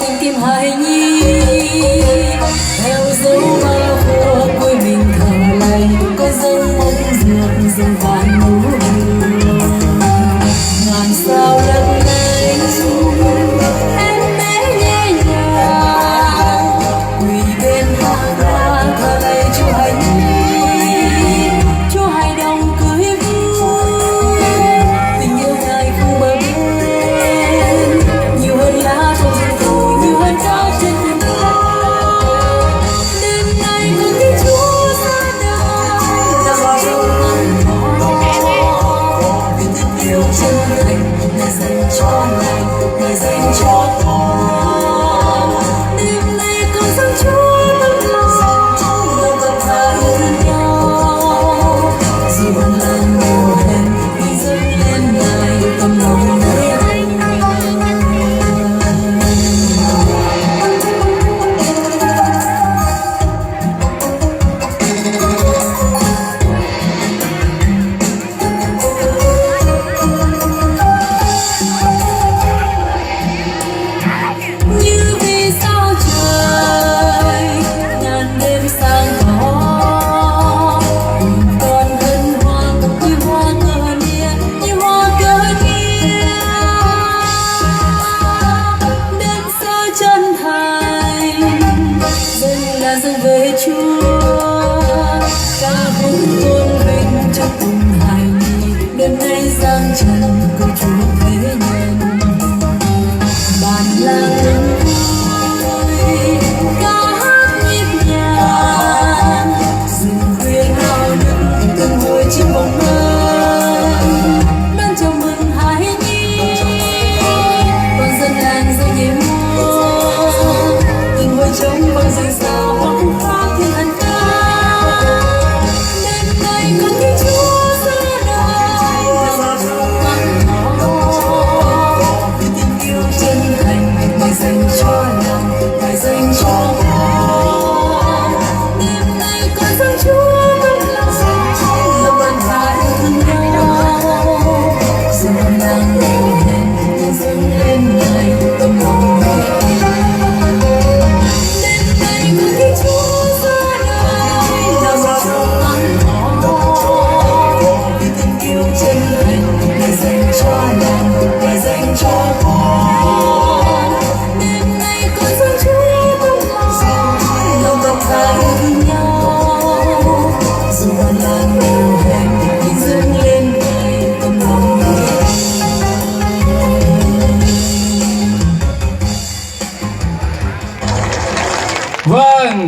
tình kim hài nhi theo dấu bao khô quê mình thở lành có dâng mong dược dâng vạn nụ hương ngàn sao lấp lánh em bé nhẹ nhàng quỳ bên hàng hoa thờ lạy Chúa hài nhi Chúa hài đồng cưới vui tình yêu ngài không bờ bên nhiều hơn lá trong rừng phủ nhiều hơn cao trên thềm cao đêm nay con tin Chúa ra đời là bao dung ngăn khó vì tình yêu chân thành ngài dành cho lành ngài dành cho con đêm nay con dâng Chúa tấm lòng lòng thật thà yêu thương nhau dù buồn lần nhiều hẹn thì dâng lên ngài tấm lòng nơi anh như vì sao trời ngàn đêm sáng tỏ còn hân hoan như hoa cờ niên như hoa cờ niên đêm xa chân thành dâng là dâng về Chúa ca khúc tôn vinh cho cùng hài nhi đêm nay giang trần câu Chúa thế nhân bản làng vui ca hát nhịp nhàng rừng khuya ngao nức từng hồi chim bồng bềnh ban chào mừng hài nhi con dân làng dâng nhịp múa từng hồi trống bằng rừng sao bóng hoa thiên thần ca đêm nay con tin Chúa ra đời là bao ngăn khó vì tình yêu chân thành ngài dành cho lòng ngài dành cho con đêm nay con dâng Chúa tấm lòng lòng bàn thà yêu thương nhau dù nàng nhiều hẹn ngài dâng lên ngài tấm lòng nơi anh đêm nay con tin Chúa ra đời là bao ngăn khó vì tình yêu chân thành ngài dành cho lòng ngài dành cho con đêm nay con dâng Chúa tấm lòng lòng thật thà yêu thương nhau dù buồn lần nhiều hẹn nhưng dâng lên ngài tấm lòng nơi anh. Vâng.